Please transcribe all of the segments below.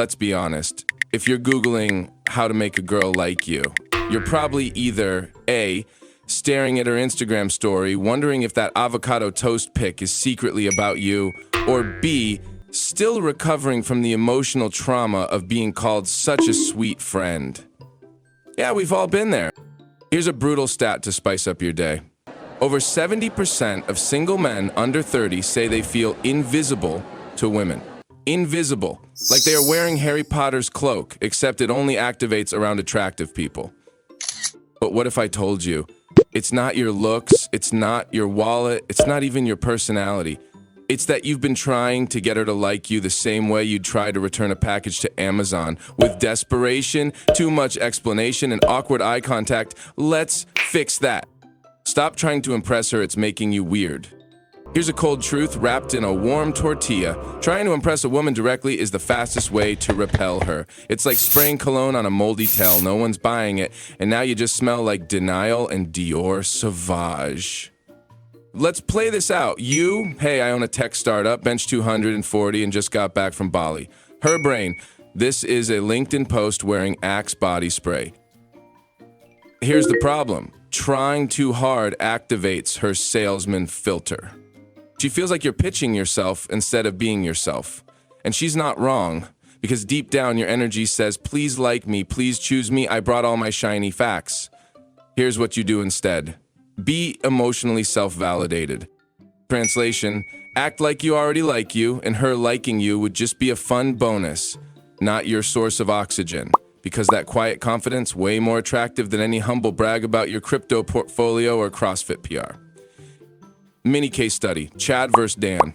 Let's be honest. If you're Googling how to make a girl like you, you're probably either A, staring at her Instagram story, wondering if that avocado toast pic is secretly about you, or B, still recovering from the emotional trauma of being called such a sweet friend. Yeah, we've all been there. Here's a brutal stat to spice up your day. Over 70% of single men under 30 say they feel invisible to women. Invisible. Like they are wearing Harry Potter's cloak, except it only activates around attractive people. But what if I told you, it's not your looks, it's not your wallet, it's not even your personality. It's that you've been trying to get her to like you the same way you'd try to return a package to Amazon, with desperation, too much explanation, and awkward eye contact. Let's fix that. Stop trying to impress her, it's making you weird. Here's a cold truth wrapped in a warm tortilla. Trying to impress a woman directly is the fastest way to repel her. It's like spraying cologne on a moldy tail. No one's buying it, and now you just smell like Denial and Dior Sauvage. Let's play this out. You, hey, I own a tech startup, bench 240, and just got back from Bali. Her brain, this is a LinkedIn post wearing Axe body spray. Here's the problem. Trying too hard activates her salesman filter. She feels like you're pitching yourself instead of being yourself. And she's not wrong, because deep down your energy says, please like me, please choose me, I brought all my shiny facts. Here's what you do instead. Be emotionally self-validated. Translation, act like you already like you, and her liking you would just be a fun bonus, not your source of oxygen. Because that quiet confidence, way more attractive than any humble brag about your crypto portfolio or CrossFit PR. Mini case study, Chad versus Dan.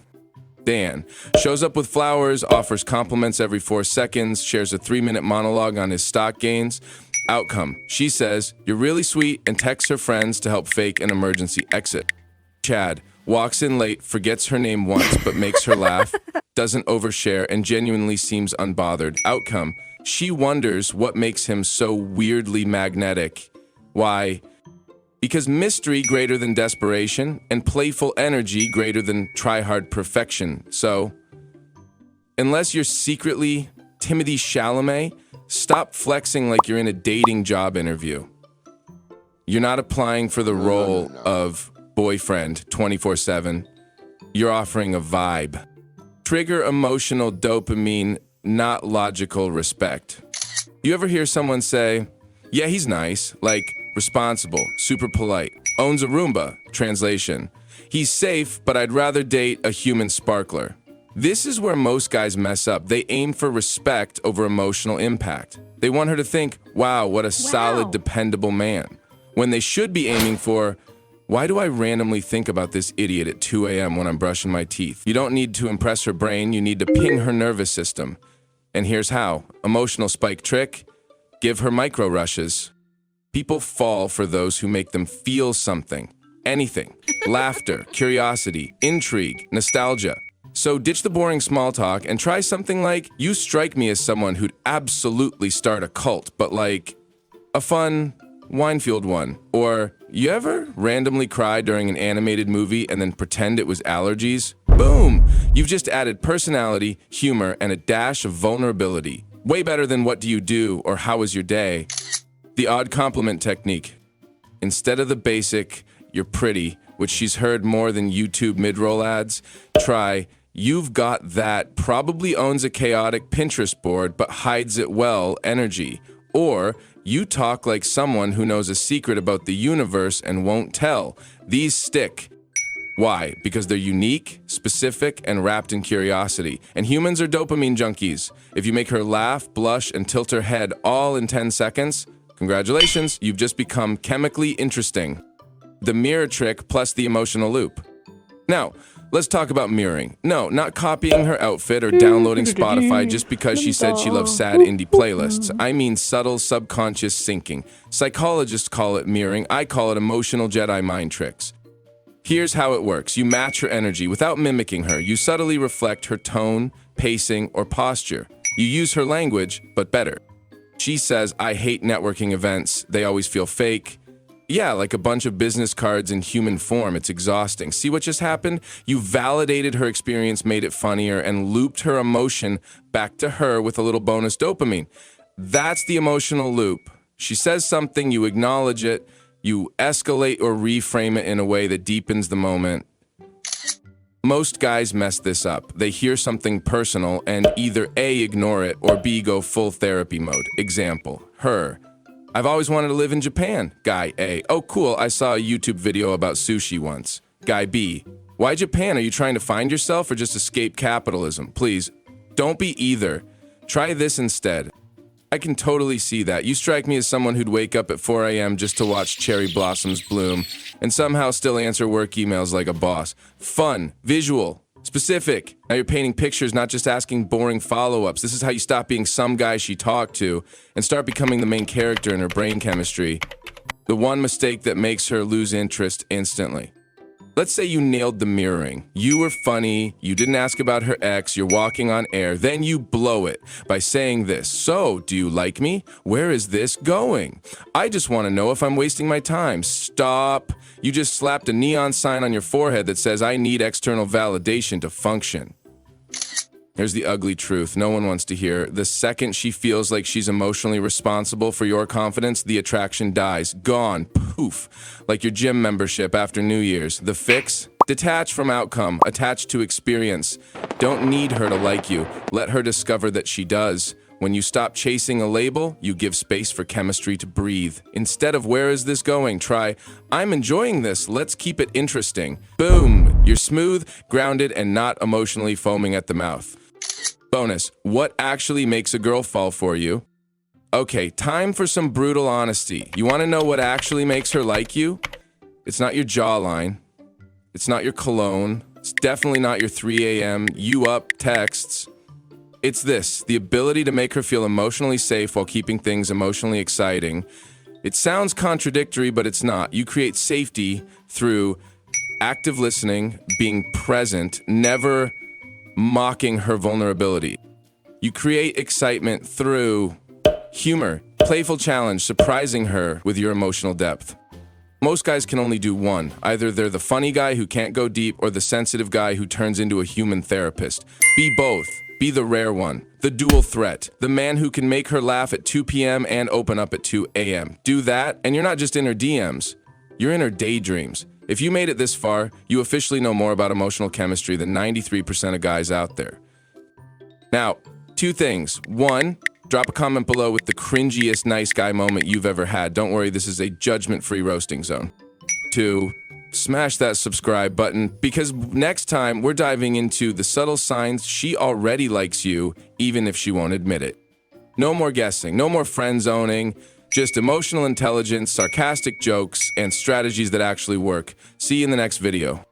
Dan shows up with flowers, offers compliments every 4 seconds, shares a 3-minute monologue on his stock gains. Outcome, she says, you're really sweet, and texts her friends to help fake an emergency exit. Chad walks in late, forgets her name once, but makes her laugh, doesn't overshare, and genuinely seems unbothered. Outcome, she wonders what makes him so weirdly magnetic. Why? Because mystery greater than desperation, and playful energy greater than try-hard perfection. So, unless you're secretly Timothée Chalamet, stop flexing like you're in a dating job interview. You're not applying for the role of boyfriend 24/7. You're offering a vibe. Trigger emotional dopamine, not logical respect. You ever hear someone say, yeah, he's nice, like responsible, super polite, owns a Roomba, translation. He's safe, but I'd rather date a human sparkler. This is where most guys mess up. They aim for respect over emotional impact. They want her to think, wow, what a solid, dependable man. When they should be aiming for, why do I randomly think about this idiot at 2 a.m. when I'm brushing my teeth? You don't need to impress her brain, you need to ping her nervous system. And here's how. Emotional spike trick, give her micro rushes. People fall for those who make them feel something, anything. Laughter, curiosity, intrigue, nostalgia. So ditch the boring small talk and try something like, you strike me as someone who'd absolutely start a cult, but like a fun, wine-fueled one. Or, you ever randomly cry during an animated movie and then pretend it was allergies? Boom! You've just added personality, humor, and a dash of vulnerability. Way better than what do you do or how was your day? The odd compliment technique. Instead of the basic, you're pretty, which she's heard more than YouTube mid-roll ads, try, you've got that, probably owns a chaotic Pinterest board but hides it well energy. Or, you talk like someone who knows a secret about the universe and won't tell. These stick. Why? Because they're unique, specific, and wrapped in curiosity. And humans are dopamine junkies. If you make her laugh, blush, and tilt her head all in 10 seconds, congratulations, you've just become chemically interesting. The mirror trick plus the emotional loop. Now, let's talk about mirroring. No, not copying her outfit or downloading Spotify just because she said she loves sad indie playlists. I mean subtle subconscious syncing. Psychologists call it mirroring. I call it emotional Jedi mind tricks. Here's how it works. You match her energy without mimicking her. You subtly reflect her tone, pacing, or posture. You use her language, but better. She says, I hate networking events. They always feel fake. Yeah, like a bunch of business cards in human form. It's exhausting. See what just happened? You validated her experience, made it funnier, and looped her emotion back to her with a little bonus dopamine. That's the emotional loop. She says something, you acknowledge it, you escalate or reframe it in a way that deepens the moment. Most guys mess this up. They hear something personal and either A, ignore it, or B, go full therapy mode. Example, her. I've always wanted to live in Japan. Guy A. Oh, cool, I saw a YouTube video about sushi once. Guy B. Why Japan? Are you trying to find yourself or just escape capitalism? Please, don't be either. Try this instead. I can totally see that. You strike me as someone who'd wake up at 4 a.m. just to watch cherry blossoms bloom and somehow still answer work emails like a boss. Fun, visual, specific. Now you're painting pictures, not just asking boring follow-ups. This is how you stop being some guy she talked to and start becoming the main character in her brain chemistry. The one mistake that makes her lose interest instantly. Let's say you nailed the mirroring. You were funny, you didn't ask about her ex, you're walking on air, then you blow it by saying this. So, do you like me? Where is this going? I just want to know if I'm wasting my time. Stop. You just slapped a neon sign on your forehead that says, I need external validation to function. Here's the ugly truth no one wants to hear. The second she feels like she's emotionally responsible for your confidence, the attraction dies. Gone. Poof. Like your gym membership after New Year's. The fix? Detach from outcome. Attach to experience. Don't need her to like you. Let her discover that she does. When you stop chasing a label, you give space for chemistry to breathe. Instead of where is this going, try, I'm enjoying this, let's keep it interesting. Boom! You're smooth, grounded, and not emotionally foaming at the mouth. Bonus, what actually makes a girl fall for you? Okay, time for some brutal honesty. You want to know what actually makes her like you? It's not your jawline. It's not your cologne. It's definitely not your 3 a.m. you up texts. It's this, the ability to make her feel emotionally safe while keeping things emotionally exciting. It sounds contradictory, but it's not. You create safety through active listening, being present, never mocking her vulnerability. You create excitement through humor, playful challenge, surprising her with your emotional depth. Most guys can only do one. Either they're the funny guy who can't go deep or the sensitive guy who turns into a human therapist. Be both. Be the rare one, the dual threat, the man who can make her laugh at 2 p.m. and open up at 2 a.m. Do that, and you're not just in her DMs, you're in her daydreams. If you made it this far, you officially know more about emotional chemistry than 93% of guys out there. Now, 2 things. 1, drop a comment below with the cringiest nice guy moment you've ever had. Don't worry, this is a judgment-free roasting zone. 2, smash that subscribe button because next time we're diving into the subtle signs she already likes you, even if she won't admit it. No more guessing, no more friend zoning, just emotional intelligence, sarcastic jokes, and strategies that actually work. See you in the next video.